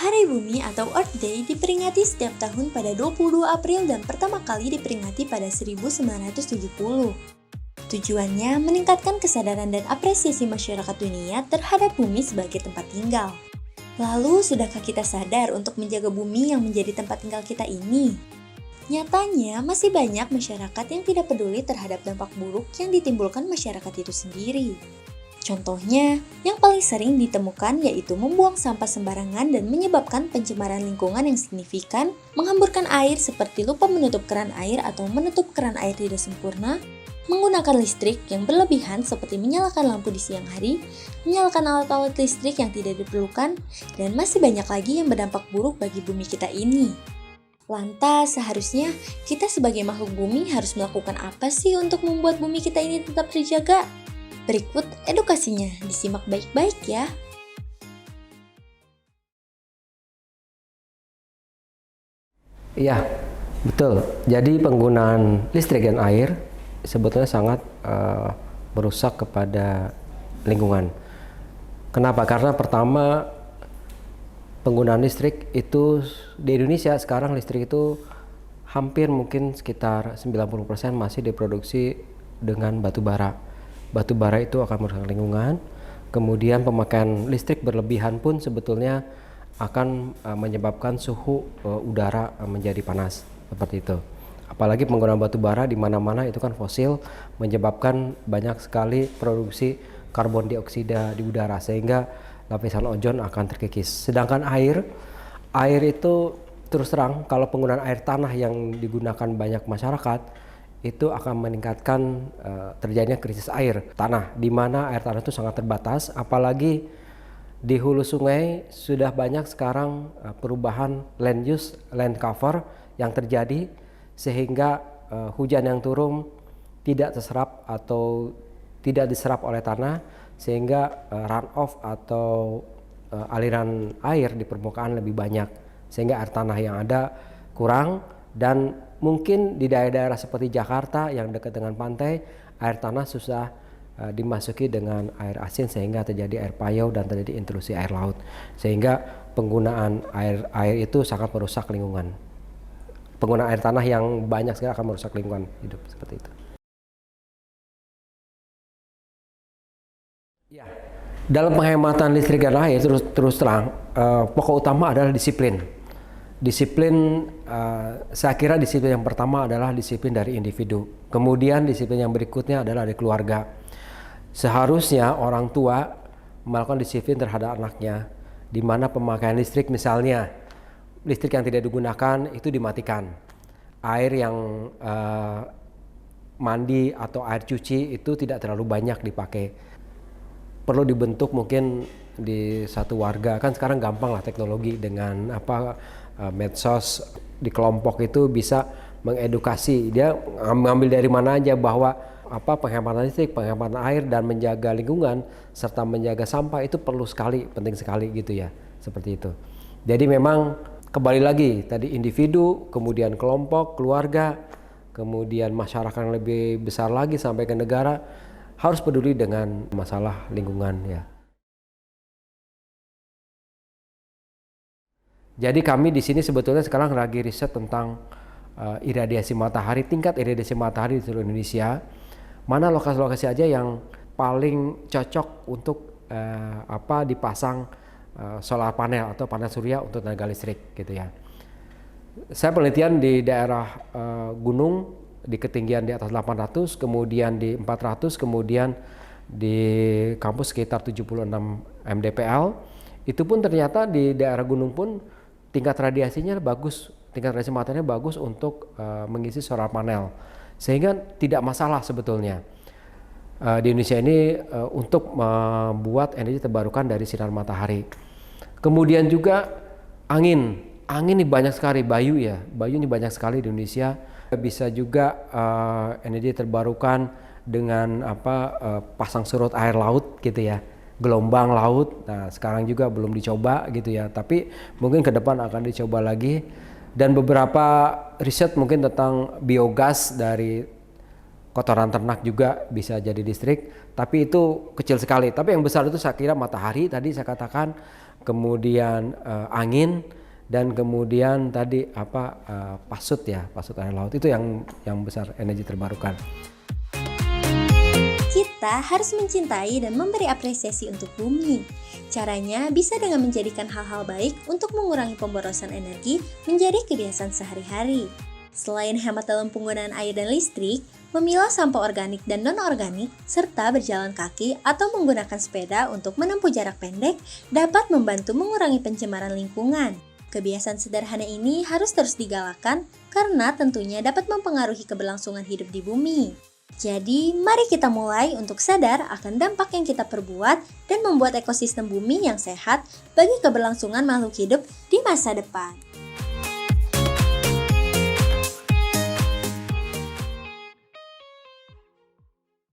Hari Bumi atau Earth Day diperingati setiap tahun pada 22 April dan pertama kali diperingati pada 1970. Tujuannya meningkatkan kesadaran dan apresiasi masyarakat dunia terhadap bumi sebagai tempat tinggal. Lalu, sudahkah kita sadar untuk menjaga bumi yang menjadi tempat tinggal kita ini? Nyatanya, masih banyak masyarakat yang tidak peduli terhadap dampak buruk yang ditimbulkan masyarakat itu sendiri. Contohnya, yang paling sering ditemukan yaitu membuang sampah sembarangan dan menyebabkan pencemaran lingkungan yang signifikan, menghamburkan air seperti lupa menutup keran air atau menutup keran air tidak sempurna, menggunakan listrik yang berlebihan seperti menyalakan lampu di siang hari, menyalakan alat-alat listrik yang tidak diperlukan, dan masih banyak lagi yang berdampak buruk bagi bumi kita ini. Lantas, seharusnya kita sebagai makhluk bumi harus melakukan apa sih untuk membuat bumi kita ini tetap terjaga? Berikut edukasinya, disimak baik-baik ya. Iya, betul. Jadi penggunaan listrik dan air sebetulnya sangat merusak kepada lingkungan. Kenapa? Karena pertama, penggunaan listrik itu di Indonesia sekarang listrik itu hampir mungkin sekitar 90% masih diproduksi dengan batu bara. Batu bara itu akan merusak lingkungan. Kemudian pemakaian listrik berlebihan pun sebetulnya akan menyebabkan suhu udara menjadi panas seperti itu. Apalagi penggunaan batu bara di mana-mana itu kan fosil, menyebabkan banyak sekali produksi karbon dioksida di udara sehingga lapisan ozon akan terkikis. Sedangkan air itu terus terang kalau penggunaan air tanah yang digunakan banyak masyarakat itu akan meningkatkan terjadinya krisis air tanah, di mana air tanah itu sangat terbatas. Apalagi di hulu sungai sudah banyak sekarang perubahan land use, land cover yang terjadi sehingga hujan yang turun tidak terserap atau tidak diserap oleh tanah sehingga runoff atau aliran air di permukaan lebih banyak sehingga air tanah yang ada kurang. Dan mungkin di daerah-daerah seperti Jakarta yang dekat dengan pantai, air tanah susah dimasuki dengan air asin sehingga terjadi air payau dan terjadi intrusi air laut. Sehingga penggunaan air itu sangat merusak lingkungan. Penggunaan air tanah yang banyak sekali akan merusak lingkungan hidup seperti itu. Ya. Dalam penghematan listrik dan air terus terang pokok utama adalah disiplin. Disiplin, saya kira disiplin yang pertama adalah disiplin dari individu. Kemudian disiplin yang berikutnya adalah dari keluarga. Seharusnya orang tua melakukan disiplin terhadap anaknya, di mana pemakaian listrik misalnya, listrik yang tidak digunakan itu dimatikan. Air yang mandi atau air cuci itu tidak terlalu banyak dipakai. Perlu dibentuk mungkin di satu warga, kan sekarang gampang lah teknologi dengan medsos di kelompok itu bisa mengedukasi dia mengambil dari mana aja bahwa penghematan listrik, penghematan air dan menjaga lingkungan serta menjaga sampah itu perlu sekali, penting sekali gitu ya, seperti itu. Jadi memang kembali lagi tadi individu, kemudian kelompok, keluarga, kemudian masyarakat yang lebih besar lagi sampai ke negara harus peduli dengan masalah lingkungan ya. Jadi kami di sini sebetulnya sekarang lagi riset tentang iradiasi matahari, tingkat iradiasi matahari di seluruh Indonesia. Mana lokasi-lokasi aja yang paling cocok untuk dipasang solar panel atau panel surya untuk tenaga listrik gitu ya. Saya penelitian di daerah gunung di ketinggian di atas 800, kemudian di 400, kemudian di kampus sekitar 76 mdpl. Itu pun ternyata di daerah gunung pun tingkat radiasinya bagus, tingkat radiasi matahari bagus untuk mengisi solar panel, sehingga tidak masalah sebetulnya di Indonesia ini untuk membuat energi terbarukan dari sinar matahari. Kemudian juga angin ini banyak sekali, bayu ini banyak sekali di Indonesia. Bisa juga energi terbarukan dengan pasang surut air laut gitu ya. Gelombang laut. Nah, sekarang juga belum dicoba gitu ya, tapi mungkin ke depan akan dicoba lagi. Dan beberapa riset mungkin tentang biogas dari kotoran ternak juga bisa jadi listrik, tapi itu kecil sekali. Tapi yang besar itu saya kira matahari, tadi saya katakan kemudian angin, dan kemudian tadi pasut air laut, itu yang besar energi terbarukan. Kita harus mencintai dan memberi apresiasi untuk bumi. Caranya bisa dengan menjadikan hal-hal baik untuk mengurangi pemborosan energi menjadi kebiasaan sehari-hari. Selain hemat dalam penggunaan air dan listrik, memilah sampah organik dan non-organik, serta berjalan kaki atau menggunakan sepeda untuk menempuh jarak pendek dapat membantu mengurangi pencemaran lingkungan. Kebiasaan sederhana ini harus terus digalakkan karena tentunya dapat mempengaruhi keberlangsungan hidup di bumi. Jadi, mari kita mulai untuk sadar akan dampak yang kita perbuat dan membuat ekosistem bumi yang sehat bagi keberlangsungan makhluk hidup di masa depan.